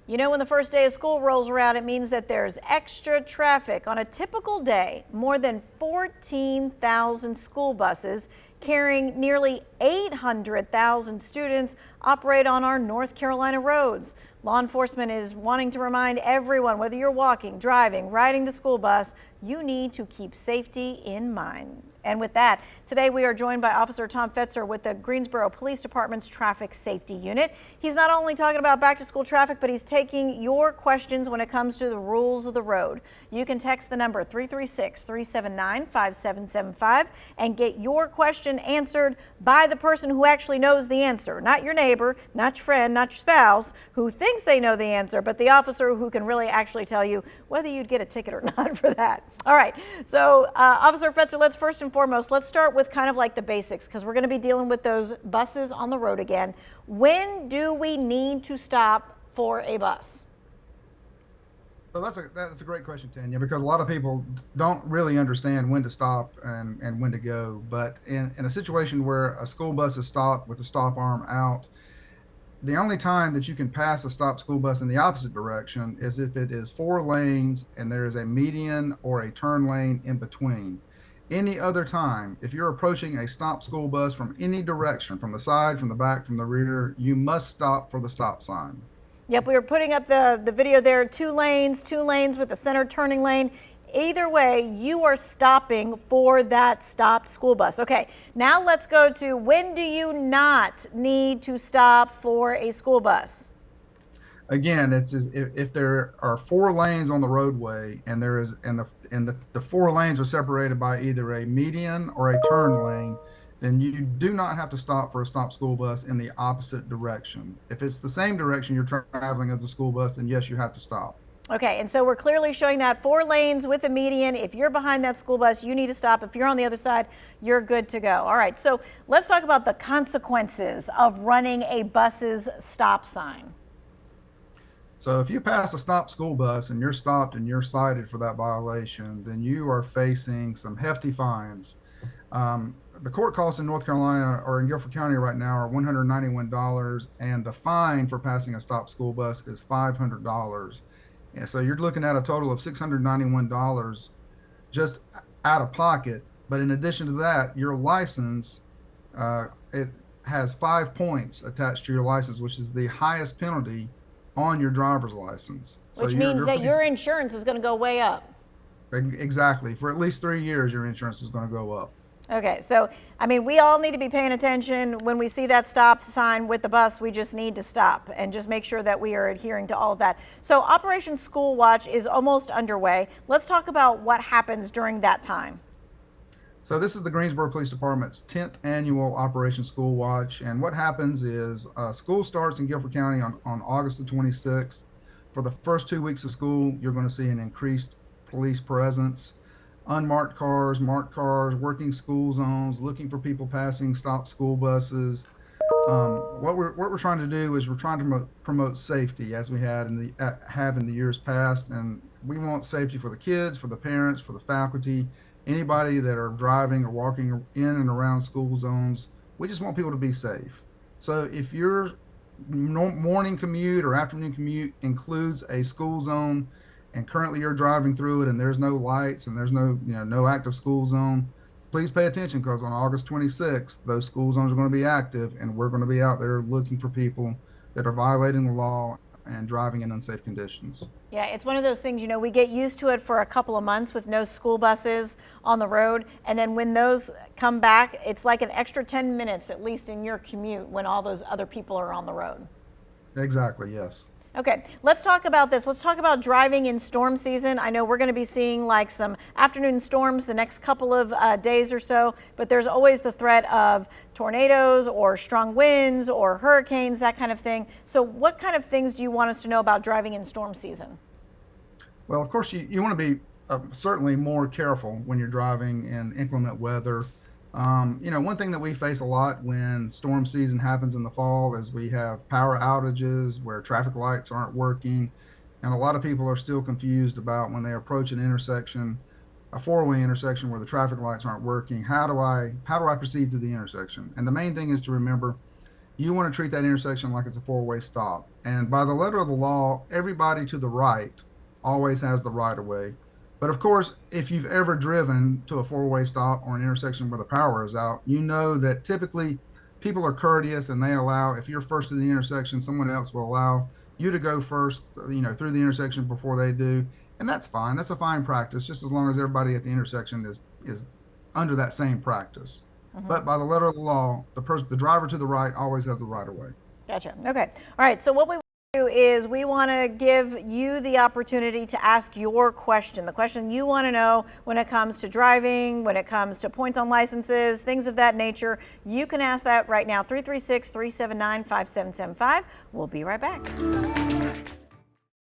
You know, when the first day of school rolls around, it means that there's extra traffic. On a typical day, more than 14,000 school buses carrying nearly 800,000 students operate on our North Carolina roads. Law enforcement is wanting to remind everyone, whether you're walking, driving, riding the school bus, you need to keep safety in mind. And with that, today we are joined by Officer Tom Fetzer with the Greensboro Police Department's Traffic Safety Unit. He's not only talking about back to school traffic, but he's taking your questions when it comes to the rules of the road. You can text the number 336-379-5775 and get your question answered by the person who actually knows the answer. Not your neighbor, not your friend, not your spouse who thinks they know the answer, but the officer who can really actually tell you whether you'd get a ticket or not for that. All right, so Officer Fetzer, let's first and foremost, let's start with kind of like the basics because we're going to be dealing with those buses on the road again. When do we need to stop for a bus? So that's a great question, Tanya, because a lot of people don't really understand when to stop and when to go. But in a situation where a school bus is stopped with the stop arm out, the only time that you can pass a stopped school bus in the opposite direction is if it is 4 lanes and there is a median or a turn lane in between. Any other time, if you're approaching a stopped school bus from any direction, from the side, from the back, from the rear, you must stop for the stop sign. Yep, we were putting up the video there, 2 lanes with the center turning lane. Either way, you are stopping for that stopped school bus. Okay, now let's go to when do you not need to stop for a school bus? Again, if there are 4 lanes on the roadway and the 4 lanes are separated by either a median or a turn lane, then you do not have to stop for a stopped school bus in the opposite direction. If it's the same direction you're traveling as a school bus, then yes, you have to stop. Okay, and so we're clearly showing that 4 lanes with a median. If you're behind that school bus, you need to stop. If you're on the other side, you're good to go. All right, so let's talk about the consequences of running a bus's stop sign. So if you pass a stopped school bus and you're stopped and you're cited for that violation, then you are facing some hefty fines. The court costs in North Carolina or in Guilford County right now are $191, and the fine for passing a stopped school bus is $500. And so you're looking at a total of $691 just out of pocket. But in addition to that, your license, it has 5 points attached to your license, which is the highest penalty on your driver's license. Which means that your insurance is going to go way up. Exactly. For at least 3 years, your insurance is going to go up. Okay, so, I mean, we all need to be paying attention. When we see that stop sign with the bus, we just need to stop and just make sure that we are adhering to all of that. So Operation School Watch is almost underway. Let's talk about what happens during that time. So this is the Greensboro Police Department's 10th annual Operation School Watch. And what happens is school starts in Guilford County on August the 26th. For the first 2 weeks of school, you're going to see an increased police presence. Unmarked cars, marked cars, working school zones, looking for people passing stopped school buses. What we're trying to do is we're trying to promote safety as we have in the years past, and we want safety for the kids, for the parents, for the faculty, anybody that are driving or walking in and around school zones. We just want people to be safe. So if your morning commute or afternoon commute includes a school zone, and currently you're driving through it and there's no lights and there's no active school zone, please pay attention, because on August 26th, those school zones are going to be active and we're going to be out there looking for people that are violating the law and driving in unsafe conditions. Yeah, it's one of those things, we get used to it for a couple of months with no school buses on the road. And then when those come back, it's like an extra 10 minutes, at least in your commute, when all those other people are on the road. Exactly, yes. Okay, let's talk about this. Let's talk about driving in storm season. I know we're going to be seeing like some afternoon storms the next couple of days or so, but there's always the threat of tornadoes or strong winds or hurricanes, that kind of thing. So what kind of things do you want us to know about driving in storm season? Well, of course, you want to be certainly more careful when you're driving in inclement weather. One thing that we face a lot when storm season happens in the fall is we have power outages where traffic lights aren't working. And a lot of people are still confused about when they approach an intersection, a 4-way intersection where the traffic lights aren't working. How do I proceed through the intersection? And the main thing is to remember, you want to treat that intersection like it's a four-way stop. And by the letter of the law, everybody to the right always has the right of way. But of course, if you've ever driven to a four-way stop or an intersection where the power is out, you know that typically people are courteous and they allow, if you're first to the intersection, someone else will allow you to go first, through the intersection before they do. And that's fine. That's a fine practice, just as long as everybody at the intersection is under that same practice. But by the letter of the law, the driver to the right always has the right of way. Gotcha. Okay. All right. So what we want to do is we want to give you the opportunity to ask your question, the question you want to know when it comes to driving, when it comes to points on licenses, things of that nature. You can ask that right now, 336-379-5775. We'll be right back.